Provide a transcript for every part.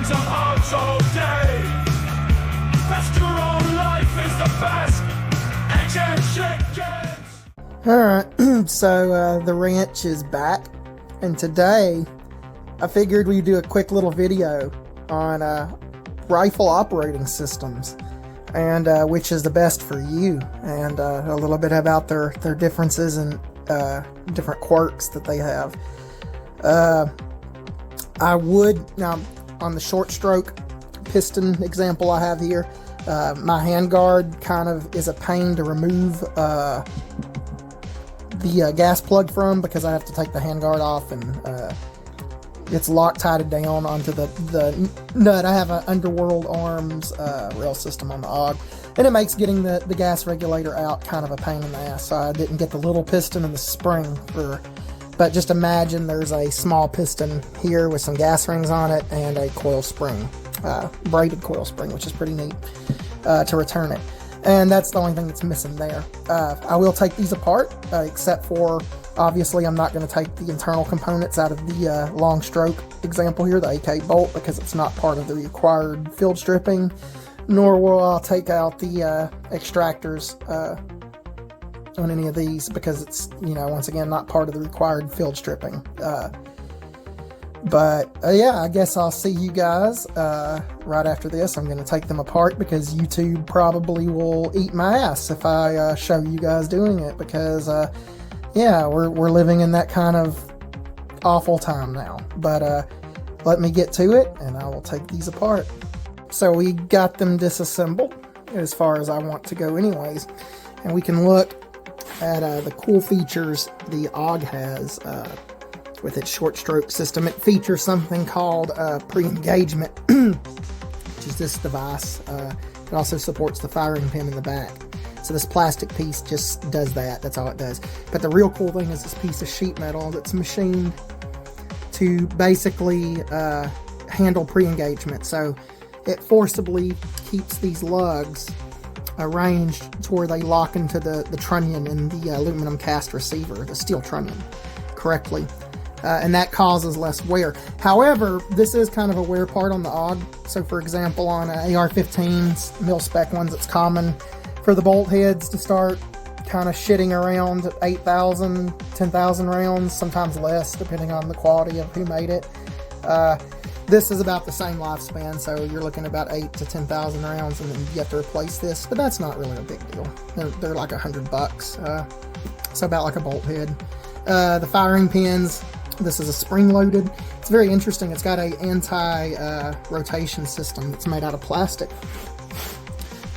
Burns on odds all day. Best your own life is the best. Ancient chickens. Alright, so the ranch is back, and today I figured we'd do a quick little video on rifle operating systems and which is the best for you, and a little bit about their differences and different quirks that they have. I would, now on the short stroke piston example I have here, my handguard kind of is a pain to remove the gas plug from, because I have to take the handguard off and it's Loctited down onto the nut. I have an Underworld Arms rail system on the AUG, and it makes getting the gas regulator out kind of a pain in the ass. So I didn't get the little piston and the spring but just imagine there's a small piston here with some gas rings on it and a coil spring, braided coil spring, which is pretty neat to return it. And that's the only thing that's missing there. I will take these apart, except for, obviously, I'm not going to take the internal components out of the Longstroke example here, the AK bolt, because it's not part of the required field stripping, nor will I take out the extractors on any of these, because it's, once again, not part of the required field stripping. But yeah, I guess I'll see you guys right after this. I'm going to take them apart because YouTube probably will eat my ass if I show you guys doing it, because yeah, we're living in that kind of awful time now. But let me get to it and I will take these apart. So we got them disassembled as far as I want to go anyways, and we can look at the cool features the AUG has with its short stroke system. It features something called pre-engagement, which is this device. It also supports the firing pin in the back. So this plastic piece just does that. That's all it does. But the real cool thing is this piece of sheet metal that's machined to basically handle pre-engagement. So it forcibly keeps these lugs arranged to where they lock into the trunnion in the aluminum cast receiver, the steel trunnion, correctly. And that causes less wear. However, this is kind of a wear part on the AUG. So for example, on AR-15s, mil-spec ones, it's common for the bolt heads to start kind of shitting around at 8,000, 10,000 rounds, sometimes less, depending on the quality of who made it. This is about the same lifespan, so you're looking at about 8 to 10,000 rounds, and then you have to replace this, but that's not really a big deal. They're like $100, so about like a bolt head. The firing pins, this is a spring-loaded. It's very interesting. It's got a anti-rotation system that's made out of plastic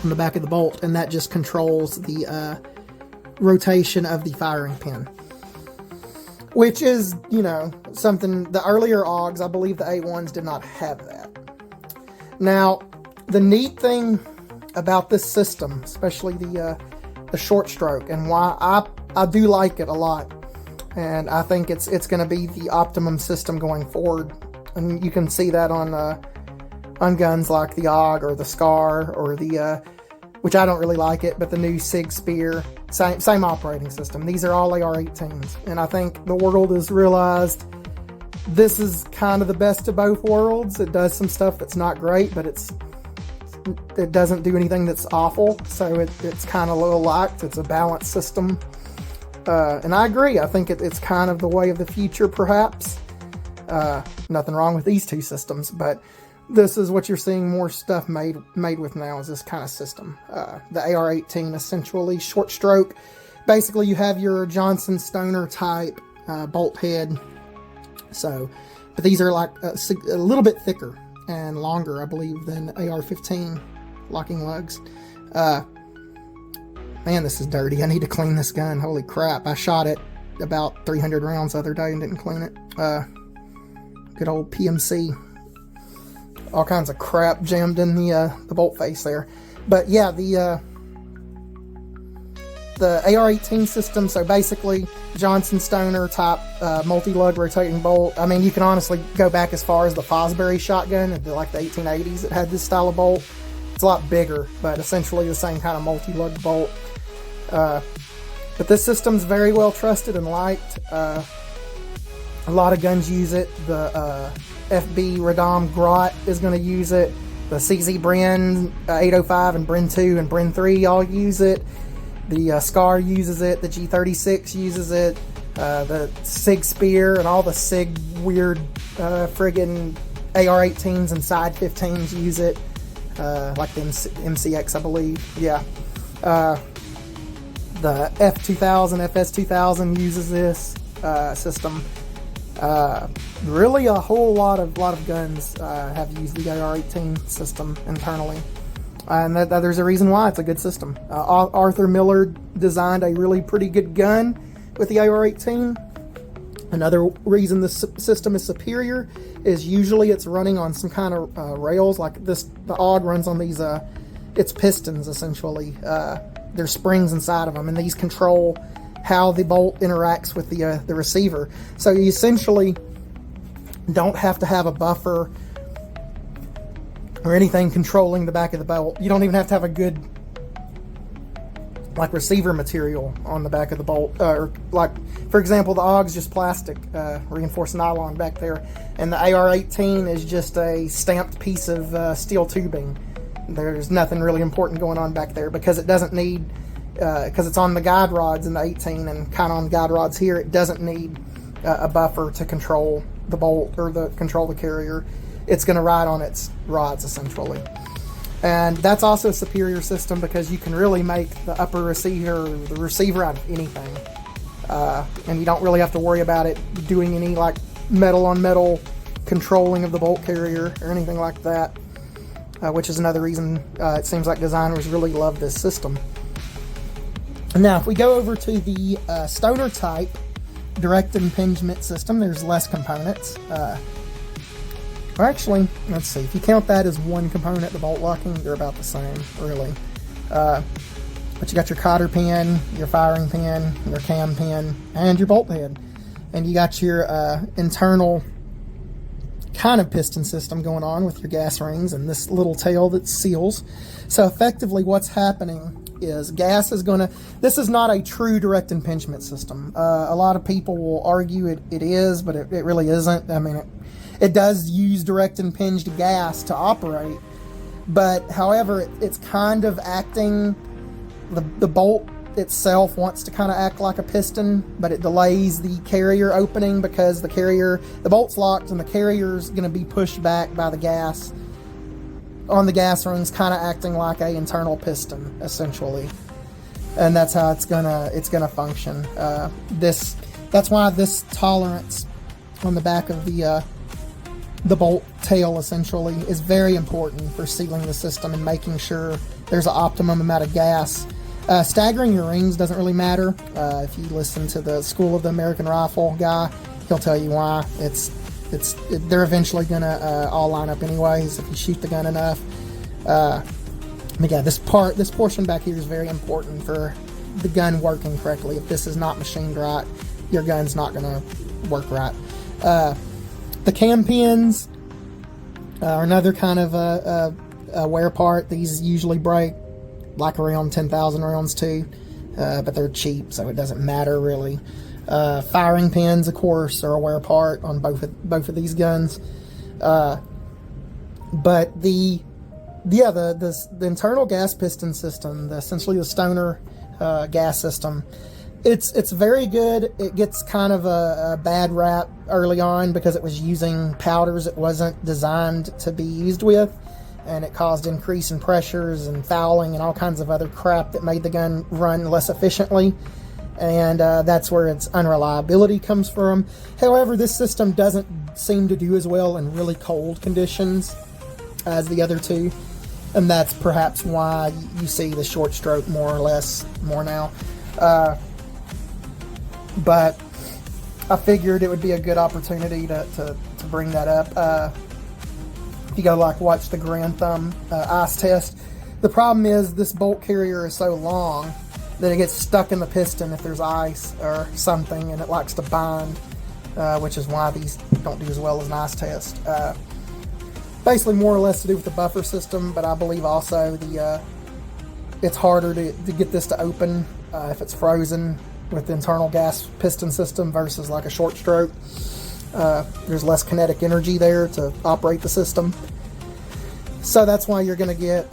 on the back of the bolt, and that just controls the rotation of the firing pin, which is, something the earlier AUGs, I believe the A1s, did not have that. Now, the neat thing about this system, especially the short stroke, and why I do like it a lot, and I think it's going to be the optimum system going forward, and you can see that on guns like the AUG or the SCAR or the which I don't really like it, but the new SIG Spear, same operating system. These are all AR-18s, and I think the world has realized this is kind of the best of both worlds. It does some stuff that's not great, but it doesn't do anything that's awful, so it's kind of low-locked. It's a balanced system, and I agree. I think it's kind of the way of the future, perhaps. Nothing wrong with these two systems, but this is what you're seeing more stuff made with now, is this kind of system. The AR-18, essentially, short stroke. Basically, you have your Johnson Stoner type bolt head. So, but these are like a little bit thicker and longer, I believe, than AR-15 locking lugs. Man, this is dirty. I need to clean this gun. Holy crap. I shot it about 300 rounds the other day and didn't clean it. Good old PMC. All kinds of crap jammed in the bolt face there. But yeah, the AR-18 system, so basically Johnson Stoner type multi-lug rotating bolt. I mean, you can honestly go back as far as the Fosbury shotgun, like the 1880s, it had this style of bolt. It's a lot bigger, but essentially the same kind of multi-lug bolt. But this system's very well trusted and liked. A lot of guns use it. The FB Radom Grot is going to use it. The CZ Bren 805 and Bren 2 and Bren 3 all use it. The Scar uses it. The G36 uses it. The SIG Spear and all the SIG weird friggin' AR-18s and Side 15s use it. Like the MCX, I believe. Yeah. The F2000, FS2000 uses this system. Really, a whole lot of guns have used the AR-18 system internally, and there's a reason why. It's a good system. Arthur Miller designed a really pretty good gun with the AR-18. Another reason this system is superior is usually it's running on some kind of rails like this. The AUG runs on these. It's pistons essentially. There's springs inside of them, and these control how the bolt interacts with the receiver. So you essentially don't have to have a buffer or anything controlling the back of the bolt. You don't even have to have a good like receiver material on the back of the bolt. Or like, for example, the AUG's just plastic, reinforced nylon back there, and the AR-18 is just a stamped piece of steel tubing. There's nothing really important going on back there because it doesn't need, because it's on the guide rods in the 18 and kind of on guide rods here, it doesn't need a buffer to control the bolt or control the carrier. It's going to ride on its rods essentially. And that's also a superior system because you can really make the upper receiver, the receiver out of anything. And you don't really have to worry about it doing any like metal on metal controlling of the bolt carrier or anything like that. Which is another reason it seems like designers really love this system. Now, if we go over to the Stoner type direct impingement system, there's less components. Or actually, let's see, if you count that as one component, the bolt locking, they're about the same, really. But you got your cotter pin, your firing pin, your cam pin, and your bolt head. And you got your internal kind of piston system going on with your gas rings and this little tail that seals. So effectively what's happening is gas is going to, this is not a true direct impingement system. A lot of people will argue it is, but it really isn't. I mean, it does use direct impinged gas to operate, but however, it's kind of acting, the bolt itself wants to kind of act like a piston, but it delays the carrier opening because the bolt's locked and the carrier's going to be pushed back by the gas on the gas rings, kind of acting like a internal piston essentially. And that's how it's gonna function. That's why this tolerance on the back of the bolt tail essentially is very important for sealing the system and making sure there's an optimum amount of gas. Staggering your rings doesn't really matter. If you listen to the School of the American Rifle guy, he'll tell you why. They're eventually gonna all line up anyways if you shoot the gun enough. But yeah, this portion back here is very important for the gun working correctly. If this is not machined right, your gun's not gonna work right. The cam pins are another kind of a wear part. These usually break like around 10,000 rounds too, but they're cheap, so it doesn't matter really. Firing pins, of course, are a wear part on both of these guns. But the internal gas piston system, essentially the Stoner gas system, it's very good. It gets kind of a bad rap early on because it was using powders it wasn't designed to be used with, and it caused increase in pressures and fouling and all kinds of other crap that made the gun run less efficiently. And that's where its unreliability comes from. However, this system doesn't seem to do as well in really cold conditions as the other two, and that's perhaps why you see the short stroke more now. But I figured it would be a good opportunity to bring that up. You gotta like watch the Grand Thumb ice test. The problem is this bolt carrier is so long that it gets stuck in the piston if there's ice or something, and it likes to bind, which is why these don't do as well as an ice test. Basically more or less to do with the buffer system, but I believe also it's harder to get this to open if it's frozen with the internal gas piston system versus like a short stroke. There's less kinetic energy there to operate the system. So that's why you're going to get,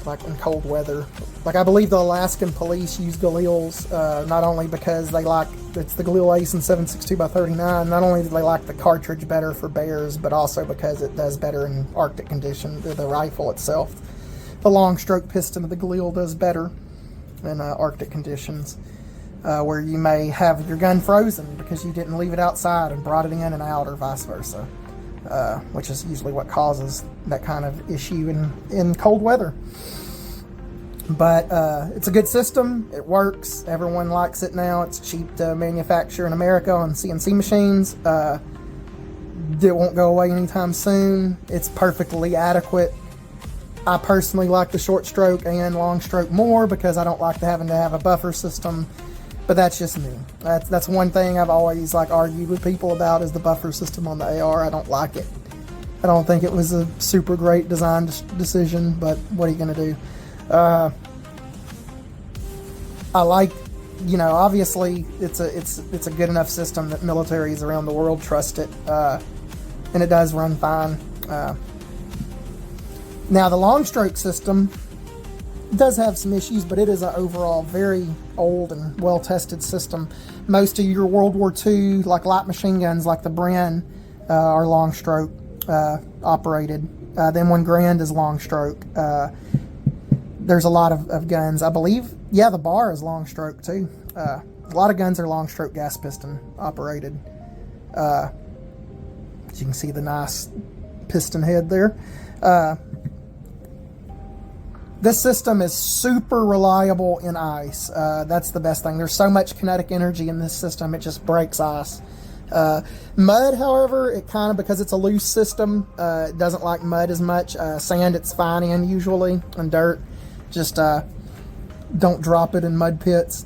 like in cold weather. Like I believe the Alaskan police use Galils, not only because they like, it's the Galil Ace in 7.62x39, not only do they like the cartridge better for bears, but also because it does better in Arctic conditions, the rifle itself. The Longstroke piston of the Galil does better in Arctic conditions, where you may have your gun frozen because you didn't leave it outside and brought it in and out, or vice versa, which is usually what causes that kind of issue in cold weather. But it's a good system. It works. Everyone likes it now. It's cheap to manufacture in America on CNC machines. It won't go away anytime soon. It's perfectly adequate. I personally like the short stroke and long stroke more because I don't like having to have a buffer system. But that's just me. That's one thing I've always argued with people about, is the buffer system on the AR. I don't like it. I don't think it was a super great design decision, but what are you going to do? I like, obviously it's a good enough system that militaries around the world trust it, and it does run fine. Now the Longstroke system does have some issues, but it is an overall very old and well-tested system. Most of your World War II, light machine guns like the Bren, are Longstroke operated. The M1 Grand is Longstroke. There's a lot of guns. I believe, the bar is Longstroke too. A lot of guns are Longstroke gas piston operated. As you can see the nice piston head there. This system is super reliable in ice. That's the best thing. There's so much kinetic energy in this system, it just breaks ice. Mud, however, it kind of, because it's a loose system, it doesn't like mud as much. Sand it's fine in usually, and dirt. Just don't drop it in mud pits,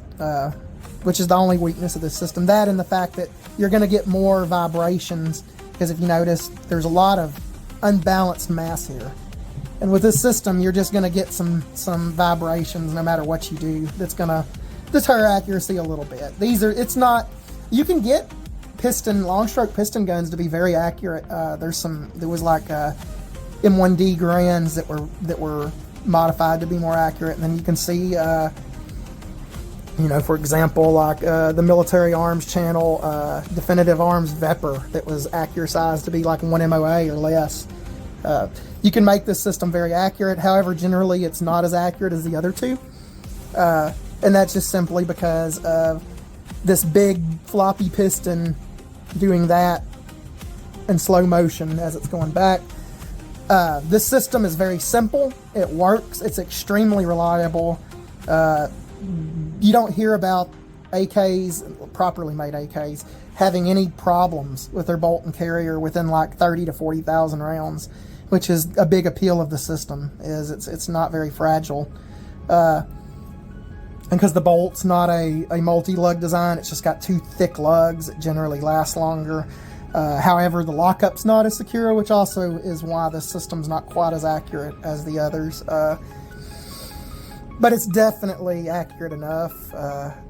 which is the only weakness of this system. That and the fact that you're going to get more vibrations, because if you notice, there's a lot of unbalanced mass here. And with this system, you're just going to get some vibrations no matter what you do. That's going to deter accuracy a little bit. You can get long-stroke piston guns to be very accurate. There was M1D Grands that were modified to be more accurate, and then you can see, for example, the Military Arms channel, Definitive Arms Vepr, that was accuracy to be 1 MOA or less. You can make this system very accurate. However, generally it's not as accurate as the other two. And that's just simply because of this big floppy piston doing that in slow motion as it's going back. This system is very simple. It works. It's extremely reliable. You don't hear about AKs, properly made AKs, having any problems with their bolt and carrier within 30 to 40,000 rounds, which is a big appeal of the system. Is it's not very fragile, and because the bolt's not a multi-lug design, it's just got 2 thick lugs. It generally lasts longer. However, the lockup's not as secure, which also is why the system's not quite as accurate as the others. But it's definitely accurate enough.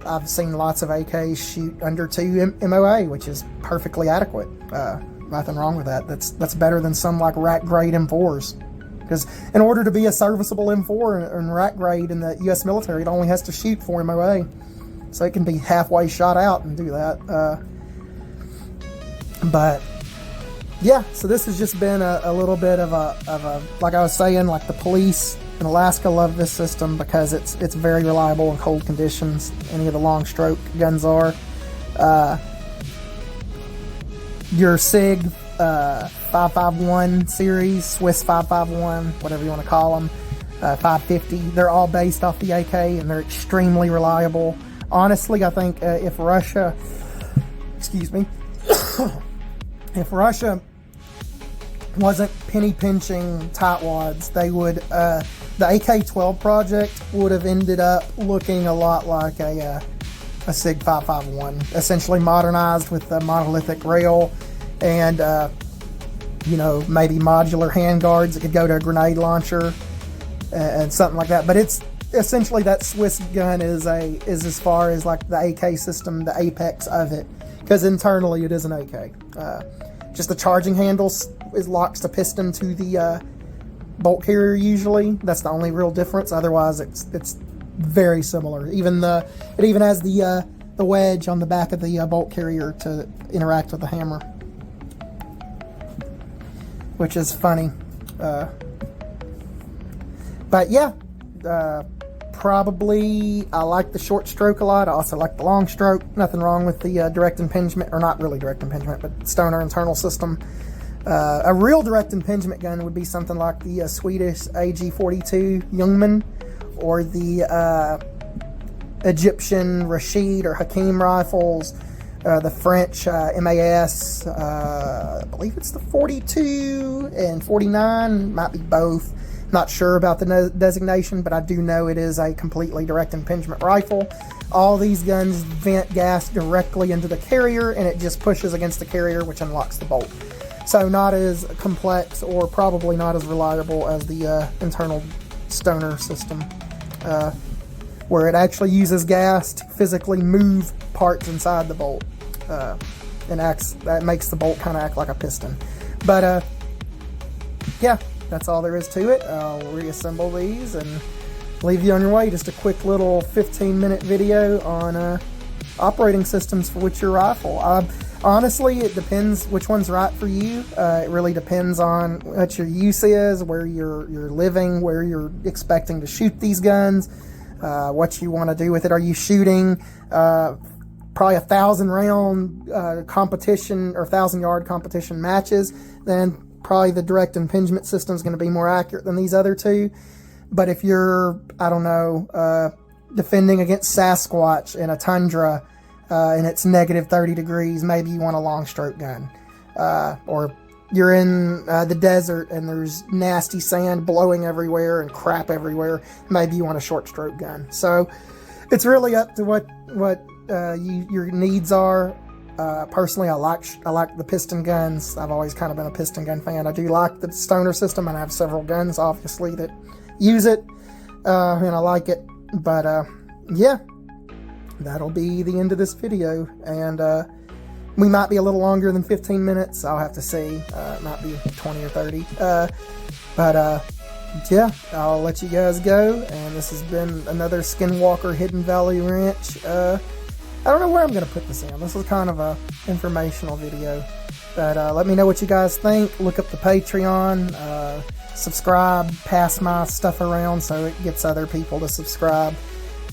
I've seen lots of AKs shoot under 2 MOA, which is perfectly adequate. Nothing wrong with that. That's better than some rack grade M4s. Because in order to be a serviceable M4 in rack grade in the U.S. military, it only has to shoot 4 MOA. So it can be halfway shot out and do that. But yeah, so this has just been a little bit of a like I was saying, the police in Alaska love this system because it's very reliable in cold conditions. Any of the long stroke guns are. Your SIG 551 series, Swiss 551, whatever you want to call them, 550, they're all based off the AK, and they're extremely reliable. Honestly, I think if Russia wasn't penny pinching tightwads, they would the AK-12 project would have ended up looking a lot like a SIG 551, essentially modernized with the monolithic rail and maybe modular handguards that could go to a grenade launcher and something like that. But it's essentially that Swiss gun is as far as the AK system, the apex of it. because internally it is an AK. Just the charging handles locks the piston to the bolt carrier usually. That's the only real difference. Otherwise, it's very similar. It even has the wedge on the back of the bolt carrier to interact with the hammer, which is funny. But yeah, probably I like the short stroke a lot. I also like the long stroke. Nothing wrong with the direct impingement, or not really direct impingement, but stoner internal system. A real direct impingement gun would be something like the Swedish AG-42 Jungmann, or the Egyptian Rashid or Hakim rifles, the French MAS, I believe it's the 42 and 49, might be both. Not sure about the designation, but I do know it is a completely direct impingement rifle. All these guns vent gas directly into the carrier, and it just pushes against the carrier, which unlocks the bolt. So not as complex, or probably not as reliable as the internal stoner system, where it actually uses gas to physically move parts inside the bolt, and that makes the bolt kind of act like a piston. But yeah, that's all there is to it. I'll reassemble these and leave you on your way. Just a quick little 15-minute video on operating systems for which your rifle. Honestly, it depends which one's right for you. It really depends on what your use is, where you're living, where you're expecting to shoot these guns, what you want to do with it. Are you shooting probably 1,000-round competition or 1,000-yard competition matches? Then probably the direct impingement system is going to be more accurate than these other two. But if you're, I don't know, defending against Sasquatch in a tundra, and it's negative 30 degrees, maybe you want a long stroke gun. Or you're in the desert and there's nasty sand blowing everywhere and crap everywhere, maybe you want a short stroke gun. So it's really up to what your needs are. Personally, I like the piston guns. I've always kind of been a piston gun fan. I do like the stoner system, and I have several guns, obviously, that use it, and I like it. But yeah, that'll be the end of this video, and we might be a little longer than 15 minutes. I'll have to see. It might be 20 or 30. But yeah, I'll let you guys go, and this has been another Skinwalker Hidden Valley Ranch. I don't know where I'm going to put this in. This is kind of a informational video. But let me know what you guys think. Look up the Patreon. Subscribe. Pass my stuff around so it gets other people to subscribe.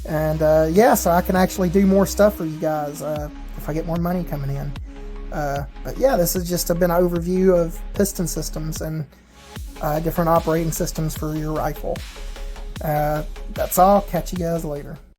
And yeah, so I can actually do more stuff for you guys if I get more money coming in. But yeah, this has just been an overview of piston systems and different operating systems for your rifle. That's all. Catch you guys later.